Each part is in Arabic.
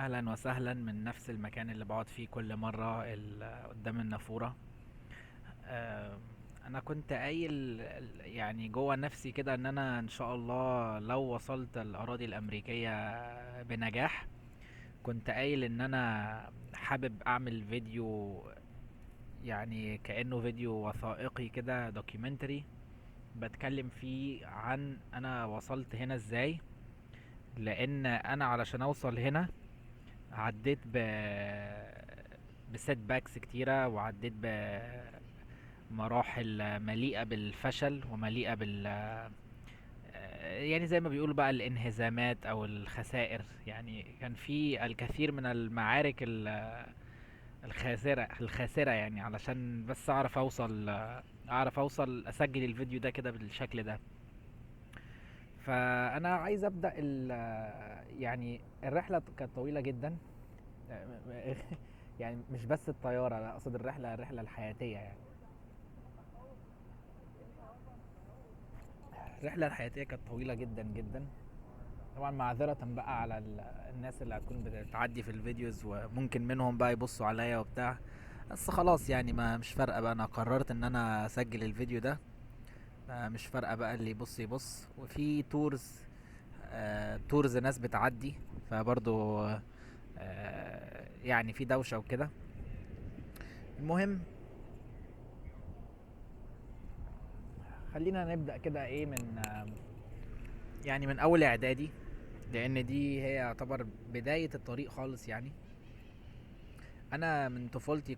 اهلا وسهلا من نفس المكان اللي بقعد فيه كل مرة قدام النافورة. آه، انا كنت قايل يعني جوه نفسي كده ان انا ان شاء الله لو وصلت الاراضي الامريكية بنجاح، كنت قايل ان انا حابب اعمل فيديو، يعني كأنه فيديو وثائقي كده دوكيومنتري، بتكلم فيه عن انا وصلت هنا ازاي. لان انا علشان اوصل هنا عديت بسيت باكس كتيرة، وعديت بمراحل مليئة بالفشل ومليئة يعني زي ما بيقولوا بقى الانهزامات او الخسائر. يعني كان في الكثير من المعارك الخاسرة يعني علشان بس اعرف اوصل اسجل الفيديو ده كده بالشكل ده. فانا عايز ابدا يعني الرحله كانت طويله جدا. يعني مش بس الطيارة، لا اقصد الرحلة الحياتية يعني. الرحلة الحياتية كانت طويلة جدا جدا. طبعا معذرة بقى على الناس اللي هتكون بتعدي في الفيديوز وممكن منهم بقى يبصوا عليا وبتاع، بس خلاص يعني ما مش فارقة بقى، انا قررت ان انا اسجل الفيديو ده. مش فارقة بقى اللي يبص يبص. وفي تورز ناس بتعدي، فبرضو يعني في دوشة وكده. المهم، خلينا نبدأ كده ايه من يعني من اول اعدادي، لان دي هي يعتبر بداية الطريق خالص يعني. انا من طفولتي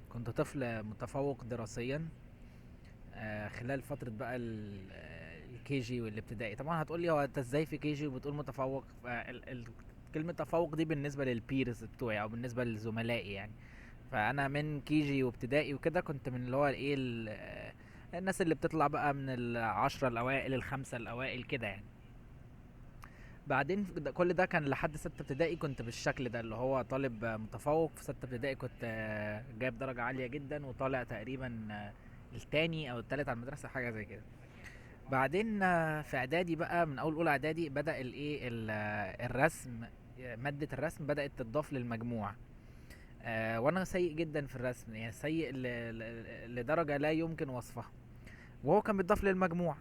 كنت طفل متفوق دراسيا. خلال فترة بقى الكي جي والابتدائي. طبعا هتقولي هو انت ازاي في كي جي وبتقول متفوق؟ كلمة تفوق دي بالنسبة للبيرز بتوعي او بالنسبة لزملائي يعني. فانا من كي جي وابتدائي وكده كنت من اللي هو الايه الناس اللي بتطلع بقى من العشرة الاوائل، الخمسة الاوائل كده يعني. بعدين كل ده كان لحد ستة ابتدائي، كنت بالشكل ده اللي هو طالب متفوق. في ستة ابتدائي كنت جايب درجة عالية جدا وطالع تقريبا التاني او التالت على المدرسة، حاجة زي كده. بعدين في اعدادي بقى، من اول اولى اعدادي بدأ الايه الرسم. مادة الرسم بدأت تضاف للمجموع. وانا سيء جدا في الرسم، يعني سيء لدرجة لا يمكن وصفها، وهو كان بيتضاف للمجموع.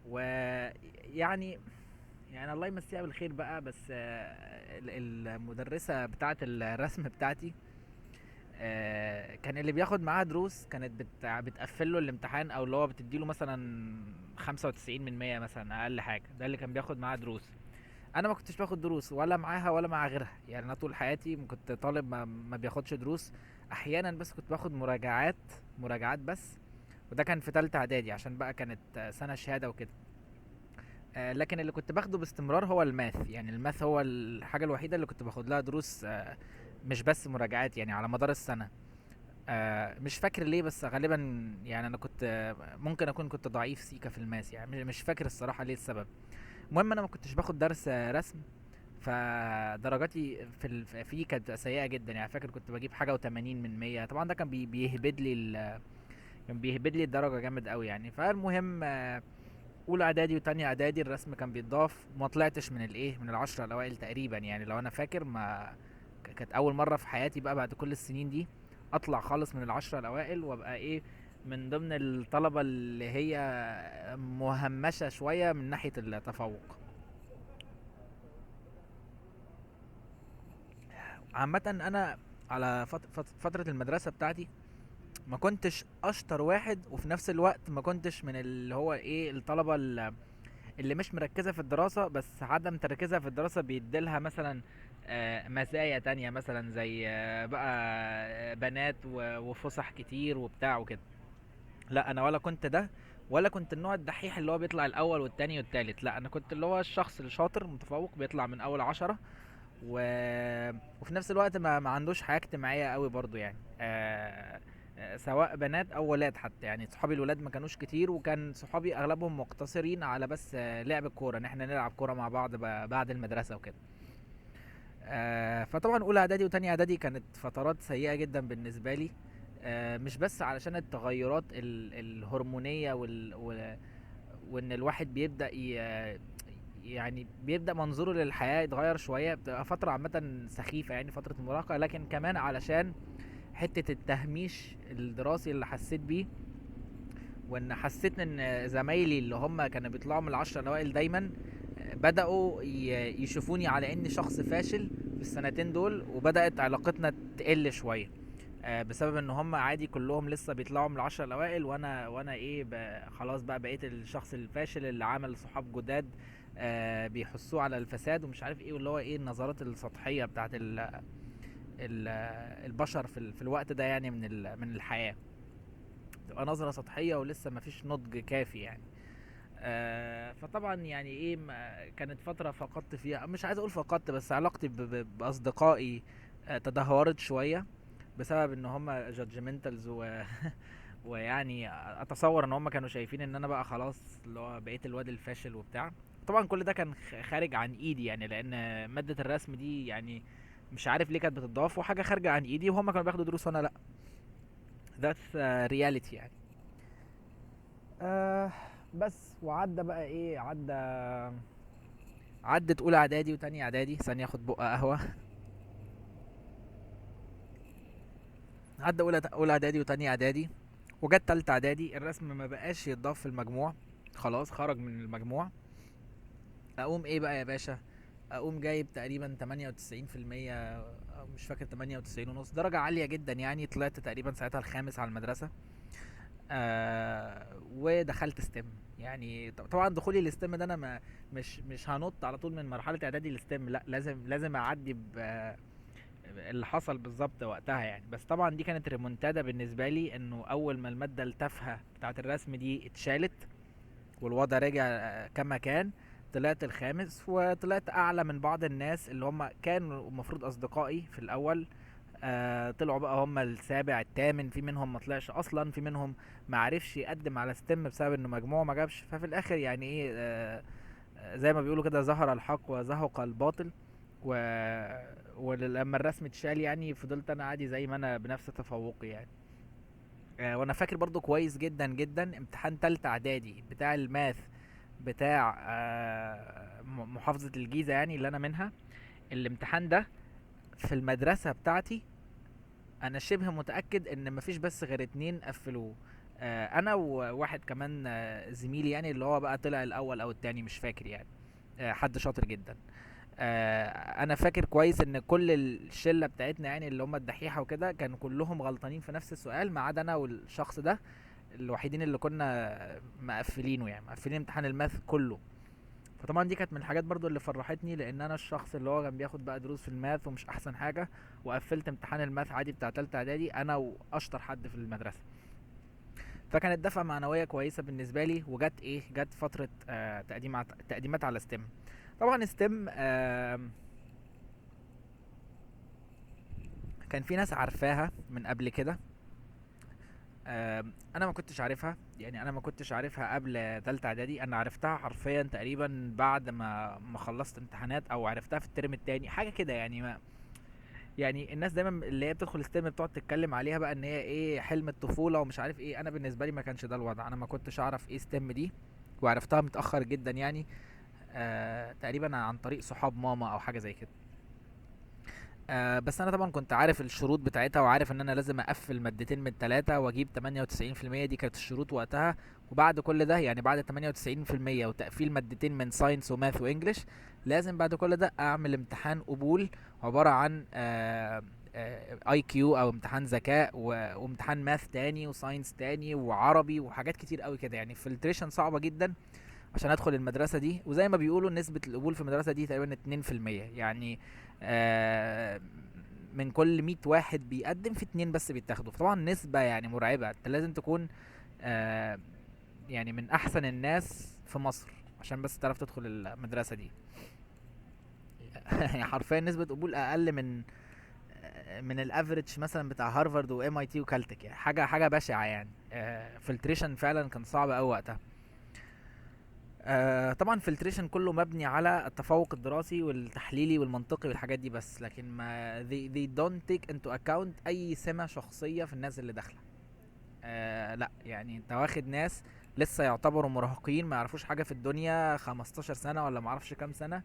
ويعني الله يمسيها بالخير بقى. بس المدرسة بتاعة الرسم بتاعتي كان اللي بياخد معاها دروس كانت بتقفل له الامتحان، او اللي هو بتديله مثلا 95% مثلا اقل حاجة. ده اللي كان بياخد معاها دروس. انا ما كنتش باخد دروس ولا معاها ولا مع غيرها، يعني انا طول حياتي كنت طالب ما بياخدش دروس. احيانا بس كنت باخد مراجعات بس. وده كان في تالتة اعدادي عشان بقى كانت سنة شهادة وكده. لكن اللي كنت باخده باستمرار هو الماث. يعني الماث هو الحاجة الوحيدة اللي كنت باخد لها دروس، مش بس مراجعات يعني على مدار السنة. مش فاكر ليه، بس غالبا يعني انا كنت ممكن اكون كنت ضعيف سيكا في الماث، يعني مش فاكر الصراحة ليه السبب. المهم انا ما كنتش باخد درس رسم. فدرجاتي فيه كانت بتبقى سيئة جدا. يعني فاكر كنت بجيب حاجة و80 من 100. طبعا ده كان كان بيهبد لي الدرجة جامد قوي يعني. فالمهم اولى اعدادي وتانية اعدادي الرسم كان بيتضاف، وما طلعتش من العشرة الاوائل تقريبا يعني. لو انا فاكر، ما كانت اول مرة في حياتي بقى بعد كل السنين دي اطلع خالص من العشرة الاوائل، وابقى ايه، من ضمن الطلبة اللي هي مهمشة شوية من ناحية التفوق. عامة انا على فترة المدرسة بتاعتي ما كنتش اشطر واحد، وفي نفس الوقت ما كنتش من اللي هو ايه الطلبة اللي مش مركزة في الدراسة. بس عدم تركيزها في الدراسة بيديلها مثلا مزايا تانية، مثلا زي بقى بنات وفسح كتير وبتاع وكده. لا انا ولا كنت ده، ولا كنت النوع الدحيح اللي هو بيطلع الاول والتاني والتالت. لا انا كنت اللي هو الشخص الشاطر المتفوق بيطلع من اول 10. و... وفي نفس الوقت ما عندوش حياة اجتماعية قوي برضو يعني. سواء بنات او ولاد حتى. يعني صحابي الولاد ما كانوش كتير، وكان صحابي اغلبهم مقتصرين على بس لعب الكورة، ان احنا نلعب كورة مع بعض بعد المدرسة وكده. فطبعا اولى اعدادي وتانية اعدادي كانت فترات سيئة جدا بالنسبة لي. مش بس علشان التغيرات الهرمونية وان الواحد بيبدأ يعني بيبدأ منظوره للحياة يتغير شوية، بتبقى فترة عامة سخيفة يعني فترة المراهقة، لكن كمان علشان حتة التهميش الدراسي اللي حسيت بيه، وان حسيت ان زمايلي اللي هم كانوا بيطلعوا من العشرة الاوائل دايما بدأوا يشوفوني على اني شخص فاشل في السنتين دول، وبدأت علاقتنا تقل شوية بسبب ان هم عادي كلهم لسه بيطلعوا من العشرة الاوائل، وانا ايه خلاص بقى بقيت الشخص الفاشل اللي عمل صحاب جداد بيحسوه على الفساد ومش عارف ايه، واللي هو ايه النظرات السطحية بتاعت ال البشر في الوقت ده يعني من الحياة، تبقى نظرة سطحية ولسه مفيش نضج كافي يعني. فطبعا يعني ايه كانت فترة فقدت فيها، مش عايز اقول فقدت، بس علاقتي باصدقائي تدهورت شوية بسبب ان هم جادجمنتالز ويعني اتصور ان هم كانوا شايفين ان انا بقى خلاص اللي هو بقيت الواد الفاشل وبتاع. طبعا كل ده كان خارج عن ايدي يعني، لان مادة الرسم دي يعني مش عارف ليه كانت بتضاف، وحاجة خارجة عن ايدي وهم كانوا بياخدوا دروس وانا لا. that's reality يعني. آه بس وعدى بقى ايه عدت اولى اعدادي وتانية اعدادي، ثانية اخد بقى قهوة. عدى اولى اعدادي وتانية اعدادي، وجت تالتة اعدادي الرسم ما بقاش يتضاف في المجموع، خلاص خرج من المجموع. اقوم ايه بقى يا باشا؟ اقوم جايب تقريبا 98%، او مش فاكر 98 ونص، درجة عالية جدا يعني، طلعت تقريبا ساعتها الخامس على المدرسة. ودخلت ستيم. يعني طبعا دخولي الاستيم ده انا ما مش هنط على طول من مرحله اعدادي الاستيم، لا لازم اعدي اللي حصل بالظبط وقتها يعني. بس طبعا دي كانت ريمونتادا بالنسبه لي، انه اول ما الماده التافهه بتاعه الرسم دي اتشالت والوضع رجع كما كان، طلعت الخامس، وطلعت اعلى من بعض الناس اللي هم كانوا المفروض اصدقائي في الاول. طلعوا بقى هم السابع الثامن، في منهم ما طلعش اصلا، في منهم ما عرفش يقدم على ستيم بسبب انه مجموعه ما جابش. ففي الاخر يعني ايه زي ما بيقولوا كده ظهر الحق وزهق الباطل. و... ولما الرسم اتشال يعني فضلت انا عادي زي ما انا بنفس تفوقي يعني. وانا فاكر برضو كويس جدا جدا امتحان تالتة اعدادي بتاع الماث بتاع محافظة الجيزة يعني اللي انا منها. الامتحان ده في المدرسة بتاعتي انا شبه متاكد ان مفيش بس غير اتنين قفلوه، انا وواحد كمان زميلي يعني، اللي هو بقى طلع الاول او التاني مش فاكر يعني. حد شاطر جدا. انا فاكر كويس ان كل الشله بتاعتنا يعني اللي هم الدحيحه وكده كانوا كلهم غلطانين في نفس السؤال ما عدا انا والشخص ده، الوحيدين اللي كنا مقفلينه يعني مقفلين امتحان الماث كله. فطبعا دي كانت من الحاجات برضو اللي فرحتني، لان انا الشخص اللي هو كان بياخد بقى دروس في الماث ومش احسن حاجه، وقفلت امتحان الماث عادي بتاع تالتة اعدادي انا واشطر حد في المدرسه. فكانت دفعه معنويه كويسه بالنسبه لي. وجت ايه، جت فتره تقديمات على ستيم. طبعا ستيم كان في ناس عارفاها من قبل كده، انا ما كنتش عارفها يعني، انا ما كنتش عارفها قبل تالتة اعدادي، انا عرفتها حرفيا تقريبا بعد ما خلصت امتحانات، او عرفتها في الترم التاني حاجه كده يعني. ما يعني الناس دايما اللي هي بتدخل ستيم بتقعد تتكلم عليها بقى ان هي ايه حلم الطفوله ومش عارف ايه، انا بالنسبه لي ما كانش ده الوضع، انا ما كنتش اعرف ايه ستيم دي، وعرفتها متاخر جدا يعني. تقريبا عن طريق صحاب ماما او حاجه زي كده. بس انا طبعا كنت عارف الشروط بتاعتها، وعارف ان انا لازم اقفل مادتين من ثلاثة واجيب 98%، دي كانت الشروط وقتها. وبعد كل ده يعني بعد 98% وتقفيل مادتين من ساينس وماث وانجليش، لازم بعد كل ده اعمل امتحان قبول عبارة عن اي كيو او امتحان ذكاء، وامتحان ماث تاني وساينس تاني وعربي وحاجات كتير قوي كده يعني، فلتريشن صعبة جدا عشان ادخل المدرسه دي. وزي ما بيقولوا نسبه القبول في المدرسه دي تقريبا 2% يعني. آه من كل 100 واحد بيقدم في اتنين بس بيتاخدوا، فطبعا نسبه يعني مرعبه. انت لازم تكون آه يعني من احسن الناس في مصر عشان بس تعرف تدخل المدرسه دي. يعني حرفيا نسبه قبول اقل من الافريج مثلا بتاع هارفارد وام اي تي وكالتك، يعني حاجه بشعه يعني. فلتريشن فعلا كان صعب قوي وقتها. طبعا فلتريشن كله مبني على التفوق الدراسي والتحليلي والمنطقي والحاجات دي بس، لكن ما they don't take into account اي سمة شخصية في الناس اللي داخلة. لا يعني انت واخد ناس لسه يعتبروا مراهقين، ما يعرفوش حاجه في الدنيا، 15 سنه ولا ما اعرفش كام سنه.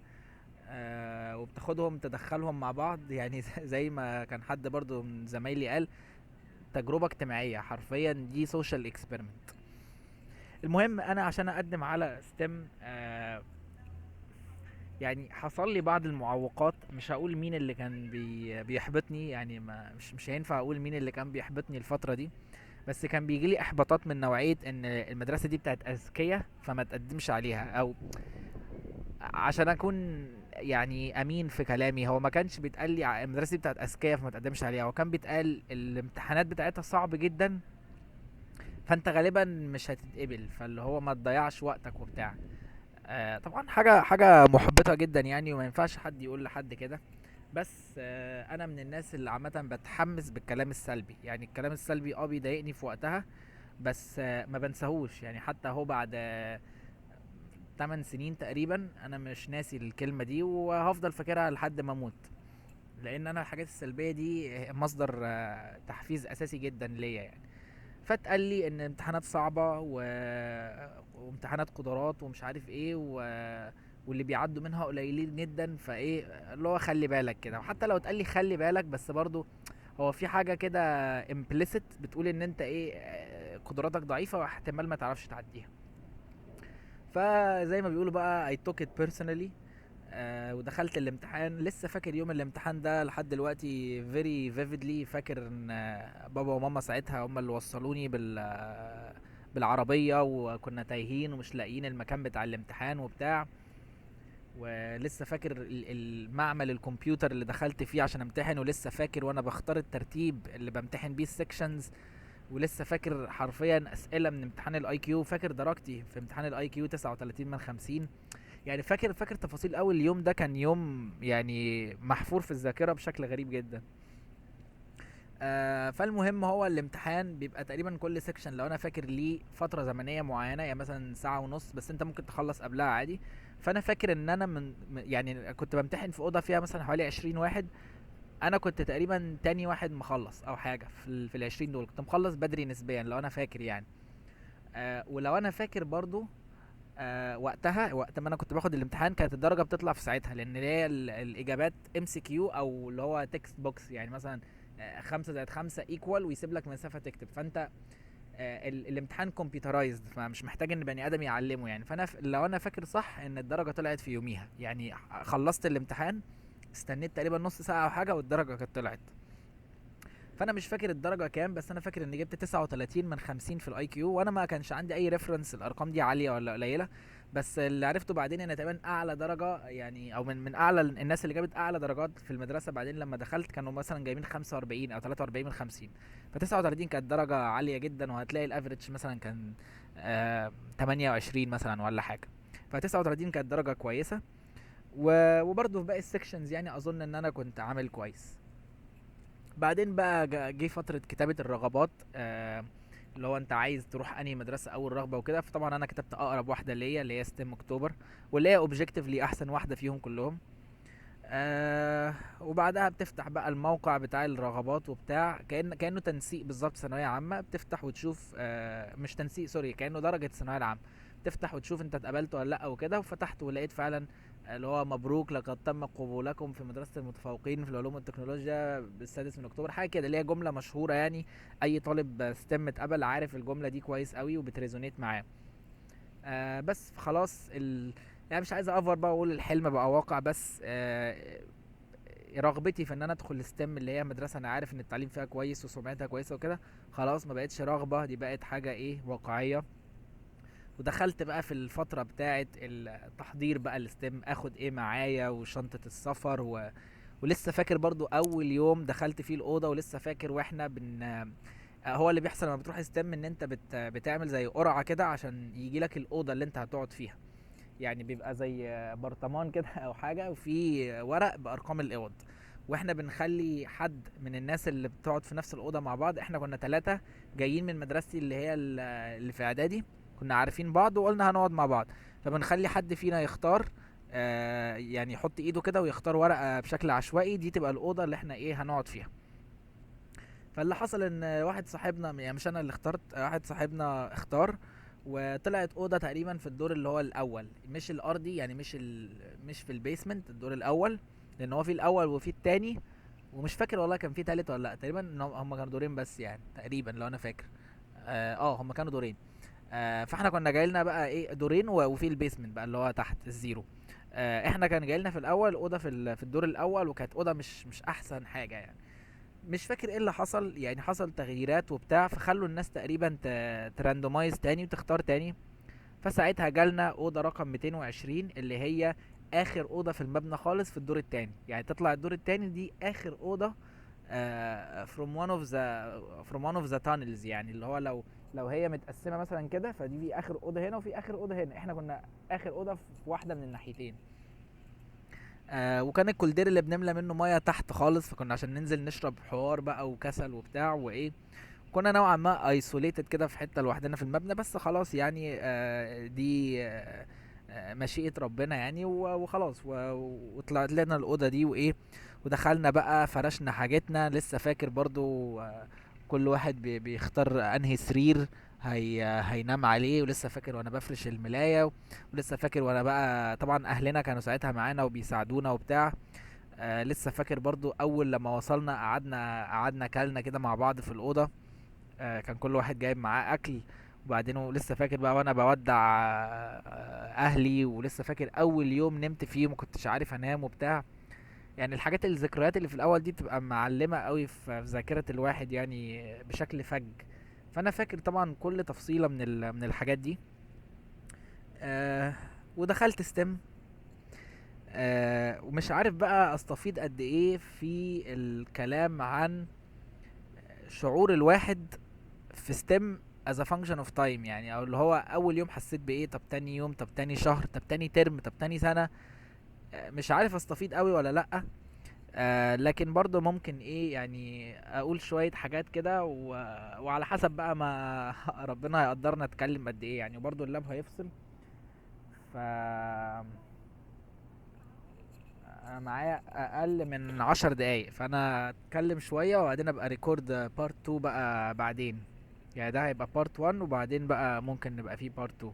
وبتاخدهم تدخلهم مع بعض يعني زي ما كان حد برضو من زمايلي قال، تجربه اجتماعيه حرفيا، دي سوشيال اكسبيرمنت. المهم انا عشان اقدم على ستيم يعني حصل لي بعض المعوقات. مش هقول مين اللي كان بيحبطني، يعني ما مش هينفع اقول مين اللي كان بيحبطني الفترة دي. بس كان بيجي لي احباطات من نوعية ان المدرسة دي بتاعت اذكياء فما تقدمش عليها، او عشان اكون يعني امين في كلامي، هو ما كانش بيتقال لي المدرسة دي بتاعت اذكياء فما تقدمش عليها، هو كان بيتقال الامتحانات بتاعتها صعب جدا، فانت غالبا مش هتتقبل، فاللي هو ما تضيعش وقتك وبتاع. طبعا حاجة محبطة جدا يعني، وما ينفعش حد يقول لحد كده. بس انا من الناس اللي عامة بتحمس بالكلام السلبي، يعني الكلام السلبي بيضايقني في وقتها، بس ما بنساهوش يعني، حتى هو بعد 8 سنين تقريبا انا مش ناسي الكلمة دي، وهفضل فاكرها لحد ما اموت، لان انا الحاجات السلبية دي مصدر تحفيز اساسي جدا ليا يعني. فاتقال لي ان امتحانات صعبة وامتحانات قدرات ومش عارف ايه واللي بيعدوا منها قليلين جدا، فايه اللي هو خلي بالك كده. وحتى لو اتقال لي خلي بالك، بس برضو هو في حاجة كده implicit بتقول ان انت ايه، قدراتك ضعيفة واحتمال ما تعرفش تعديها. فزي ما بيقولوا بقى I took it personally. ودخلت الامتحان، لسه فاكر يوم الامتحان ده لحد دلوقتي very vividly. فاكر ان بابا وماما ساعتها هم اللي وصلوني بالعربية، وكنا تايهين ومش لاقيين المكان بتاع الامتحان وبتاع. ولسه فاكر المعمل الكمبيوتر اللي دخلت فيه عشان امتحن، ولسه فاكر وانا بختار الترتيب اللي بمتحن بيه السكشنز، ولسه فاكر حرفيا اسئله من امتحان الاي كيو، فاكر درجتي في امتحان الاي كيو 39 من 50. يعني فاكر تفاصيل اول اليوم ده، كان يوم يعني محفور في الذاكره بشكل غريب جدا. فالمهم هو الامتحان بيبقى تقريبا كل سيكشن لو انا فاكر ليه فتره زمنيه معينه، يعني مثلا ساعه ونص، بس انت ممكن تخلص قبلها عادي. فانا فاكر ان انا يعني كنت بمتحن في اوضه فيها مثلا حوالي 20 واحد، انا كنت تقريبا تاني واحد مخلص او حاجه في ال 20 دول، كنت مخلص بدري نسبيا لو انا فاكر يعني. ولو انا فاكر برضو وقتها، وقت ما انا كنت باخد الامتحان، كانت الدرجه بتطلع في ساعتها، لان هي الاجابات ام سي كيو او اللي هو تكست بوكس، يعني مثلا 5 زائد 5 ايكوال ويسيب لك مسافه تكتب. فانت الامتحان كمبيوترايزد، فمش محتاج ان بني ادم يعلمه يعني. فانا لو انا فاكر صح ان الدرجه طلعت في يوميها، يعني خلصت الامتحان، استنيت تقريبا نص ساعه او حاجه والدرجه كانت طلعت. فانا مش فاكر الدرجه كام، بس انا فاكر اني جبت 39 من 50 في الاي كيو، وانا ما كانش عندي اي ريفرنس الارقام دي عاليه ولا قليله. بس اللي عرفته بعدين ان تقريبا اعلى درجه يعني، او من اعلى الناس اللي جابت اعلى درجات في المدرسه بعدين لما دخلت، كانوا مثلا جايبين 45 او 43 من 50. ف 39 كانت درجه عاليه جدا، وهتلاقي الافريج مثلا كان 28 مثلا ولا حاجه. ف 39 كانت درجه كويسه. وبرضه في باقي السكشنز يعني اظن ان انا كنت عامل كويس. بعدين بقى جه فترة كتابة الرغبات، اللي هو انت عايز تروح انهي مدرسة اول رغبة وكده. فطبعا انا كتبت اقرب واحدة ليا اللي هي ستيم اكتوبر، واللي هي اوبجكتيفلي احسن واحدة فيهم كلهم. وبعدها بتفتح بقى الموقع بتاع الرغبات وبتاع، كأنه تنسيق بالظبط ثانوية عامة. بتفتح وتشوف، مش تنسيق سوري، كأنه درجة الثانوية العامة. تفتح وتشوف انت اتقبلت ولا لا وكده. وفتحت ولقيت فعلا اللي هو مبروك لقد تم قبولكم في مدرسة المتفوقين في العلوم والتكنولوجيا بالسادس من اكتوبر، حاجة كده، اللي هي جملة مشهورة يعني. اي طالب ستيم اتقبل عارف الجملة دي كويس قوي وبتريزونيت معاه. بس خلاص يعني مش عايز افور بقى واقول الحلم بقى واقع، بس رغبتي في ان انا ادخل ستيم اللي هي مدرسه انا عارف ان التعليم فيها كويس وسمعتها كويسه وكده، خلاص ما بقتش رغبه، دي بقت حاجه ايه، واقعيه. ودخلت بقى في الفتره بتاعه التحضير بقى الستيم، اخد ايه معايا وشنطه السفر ولسه فاكر برضو اول يوم دخلت فيه الاوضه، ولسه فاكر واحنا هو اللي بيحصل لما بتروح ستيم ان انت بتعمل زي قرعه كده عشان يجي لك الاوضه اللي انت هتقعد فيها. يعني بيبقى زي برطمان كده او حاجه، وفي ورق بارقام الاوض، واحنا بنخلي حد من الناس اللي بتقعد في نفس الاوضه مع بعض. احنا كنا 3 جايين من مدرستي اللي هي اللي في اعدادي، كنا عارفين بعض وقلنا هنقعد مع بعض. فبنخلي حد فينا يختار، يعني يحط ايده كده ويختار ورقه بشكل عشوائي، دي تبقى الاوضه اللي احنا ايه هنقعد فيها. فاللي حصل ان واحد صاحبنا، يعني مش انا اللي اخترت، واحد صاحبنا اختار وطلعت اوضه تقريبا في الدور اللي هو الاول، مش الارضي يعني، مش في البيسمنت، الدور الاول. لان هو في الاول وفي التاني، ومش فاكر والله كان في تالت ولا لا. تقريبا إن هم كانوا دورين بس يعني، تقريبا لو انا فاكر. هم كانوا دورين. فاحنا كنا جاي لنا بقى ايه دورين وفي البيسمنت بقى اللي هو تحت الزيرو. احنا كان جاي لنا في الاول اوضه في الدور الاول، وكانت اوضه مش احسن حاجه يعني. مش فاكر ايه اللي حصل يعني، حصل تغييرات وبتاع، فخلوا الناس تقريبا تراندومايز تاني وتختار تاني. فساعتها جالنا اوضه رقم 220 اللي هي اخر اوضه في المبنى خالص في الدور التاني. يعني تطلع الدور التاني دي اخر اوضه from one of the tunnels، يعني اللي هو لو هي متقسمه مثلا كده، فدي في اخر اوضه هنا وفي اخر اوضه هنا. احنا كنا اخر اوضه في واحده من الناحيتين. وكان الكولدير اللي بنملى منه ميه تحت خالص، فكنا عشان ننزل نشرب حوار بقى وكسل وبتاع وايه. كنا نوعا ما ايسوليتد كده في حته لوحدنا في المبنى، بس خلاص يعني دي مشيئة ربنا يعني، وخلاص وطلعت لنا الأوضة دي وإيه. ودخلنا بقى فرشنا حاجتنا، لسه فاكر برضو كل واحد بيختار أنهي سرير هينام عليه. ولسه فاكر وانا بفرش الملاية، ولسه فاكر وانا بقى طبعا اهلنا كانوا ساعتها معانا وبيساعدونا وبتاع. لسه فاكر برضو اول لما وصلنا قعدنا كلنا كده مع بعض في الأوضة. كان كل واحد جايب معاه اكل. وبعدين لسه فاكر بقى وانا بودع اهلي. ولسه فاكر اول يوم نمت فيه وما كنتش عارف انام وبتاع. يعني الذكريات اللي في الاول دي بتبقى معلمة قوي في ذاكرة الواحد يعني بشكل فج. فانا فاكر طبعا كل تفصيلة من الحاجات دي. آه ودخلت ستيم. ومش عارف بقى استفيض قد ايه في الكلام عن شعور الواحد في ستيم as a function of time، يعني او اللي هو اول يوم حسيت بايه، طب تاني يوم، طب تاني شهر، طب تاني ترم، طب تاني سنة. مش عارف استفيد قوي ولا لأ. لكن برضه ممكن ايه يعني اقول شوية حاجات كده وعلى حسب بقى ما ربنا هيقدرنا اتكلم قد ايه يعني. وبرضه اللاب هيفصل. ف انا معايا اقل من 10 دقايق، فانا اتكلم شوية وبعدين ابقى ريكورد بارت 2 بقى بعدين. يعني ده هيبقى بارت 1، وبعدين بقى ممكن نبقى فيه بارت 2.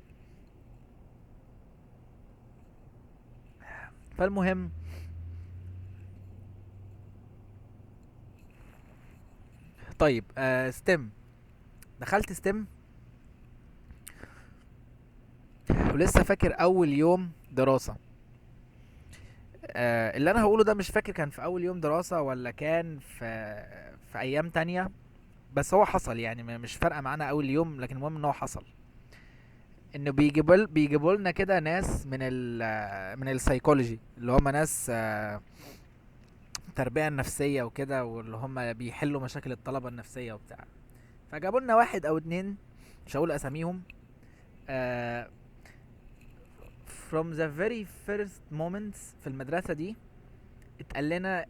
فالمهم، طيب ستيم. دخلت ستيم. ولسه فاكر اول يوم دراسة. اللي انا هقوله ده مش فاكر كان في اول يوم دراسة ولا كان في ايام تانية. بس هو حصل يعني، مش فارقة معانا اول يوم، لكن المهم ان هو حصل. انه بيجيبوا لنا كده ناس من السايكولوجي، اللي هم ناس التربية النفسية وكده، واللي هم بيحلوا مشاكل الطلبة النفسية وبتاع. فجابوا لنا واحد او اتنين، مش هقول اساميهم. آه from the very first moments في المدرسة دي اتقال لنا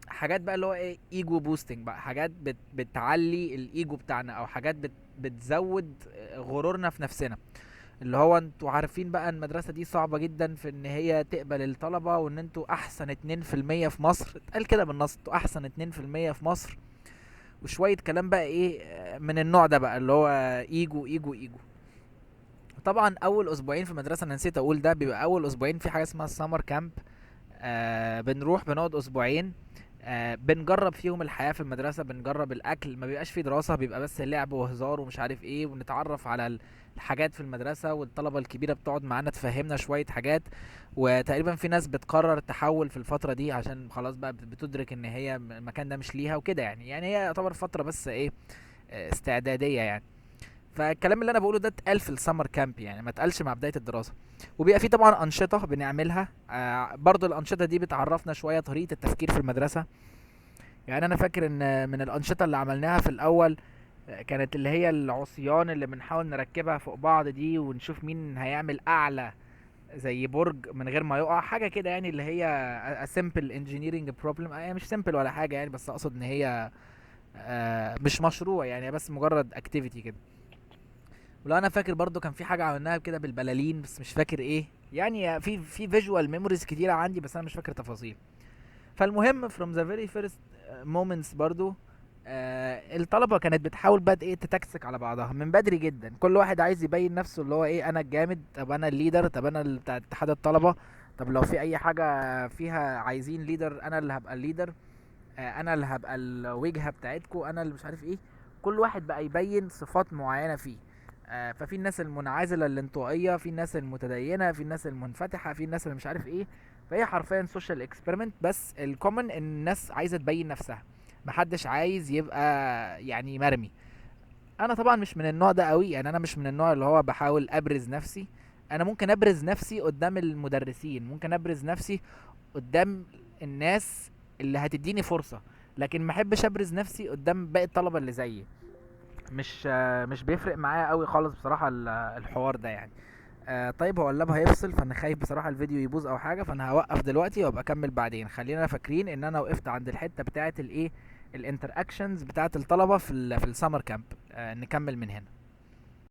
حاجات بقى اللي هو ايه، ايجو بوستنج بقى، حاجات بتعلي الايجو بتاعنا، او حاجات بتزود غرورنا في نفسنا. اللي هو انتوا عارفين بقى المدرسة دي صعبة جدا في ان هي تقبل الطلبة، وان انتوا احسن 2% في مصر. اتقال كده بالنص، انتوا احسن 2% في مصر. وشوية كلام بقى ايه من النوع ده بقى اللي هو ايجو ايجو ايجو. طبعا اول اسبوعين في المدرسة، انا نسيت اقول ده، بيبقى اول اسبوعين في حاجة اسمها سمر كامب. بنروح بنقعد اسبوعين. بنجرب فيهم الحياة في المدرسة، بنجرب الأكل، ما بيبقاش فيه دراسة، بيبقى بس لعب وهزار ومش عارف ايه، ونتعرف على الحاجات في المدرسة. والطلبة الكبيرة بتقعد معانا تفهمنا شوية حاجات. وتقريبا في ناس بتقرر تحول في الفترة دي عشان خلاص بقى بتدرك ان هي المكان ده مش ليها وكده يعني هي يعتبر فترة بس ايه استعدادية يعني. فالكلام اللي انا بقوله ده اتقال في السمر كامب يعني، ما اتقالش مع بداية الدراسة. وبيبقى فيه طبعا أنشطة بنعملها. برضو الأنشطة دي بتعرفنا شوية طريقة التفكير في المدرسة. يعني انا فاكر ان من الانشطه اللي عملناها في الاول كانت اللي هي العصيان اللي بنحاول نركبها فوق بعض دي، ونشوف مين هيعمل اعلى زي برج من غير ما يقع حاجه كده يعني، اللي هي a simple engineering problem. هي مش simple ولا حاجه يعني، بس اقصد ان هي مش مشروع يعني، بس مجرد activity كده. ولو انا فاكر برضو كان في حاجه عملناها كده بالبلالين، بس مش فاكر ايه يعني. في visual memories كتيره عندي، بس انا مش فاكر تفاصيل. فالمهم from the very first moments برضو الطلبة كانت بتحاول بقى ايه تتكسك على بعضها من بدري جدا، كل واحد عايز يبين نفسه اللي هو ايه، انا الجامد، طب انا الليدر، طب انا بتاع اتحاد الطلبة، طب لو في اي حاجة فيها عايزين ليدر انا اللي هبقى الليدر، انا اللي هبقى الوجهة بتاعتكو، انا اللي مش عارف ايه. كل واحد بقى يبين صفات معينة فيه. ففي الناس المنعزلة الانطوائية، في الناس المتدينة، في الناس المنفتحة، في الناس اللي مش عارف ايه. فهي حرفيا سوشيال اكسبيرمنت، بس الكومن ان الناس عايزة تبين نفسها، محدش عايز يبقى يعني مرمي. انا طبعا مش من النوع ده قوي، يعني انا مش من النوع اللي هو بحاول ابرز نفسي. انا ممكن ابرز نفسي قدام المدرسين، ممكن ابرز نفسي قدام الناس اللي هتديني فرصة، لكن ما احبش ابرز نفسي قدام باقي الطلبة اللي زيي. مش بيفرق معايا قوي خالص بصراحة الحوار ده يعني. طيب هو اللاب هيفصل، فانا خايف بصراحة الفيديو يبوظ او حاجة، فانا هوقف دلوقتي وابقى اكمل بعدين. خلينا فاكرين ان انا وقفت عند الحتة بتاعة الايه، الانتر اكشنز بتاعة الطلبة في السمر كامب. نكمل من هنا.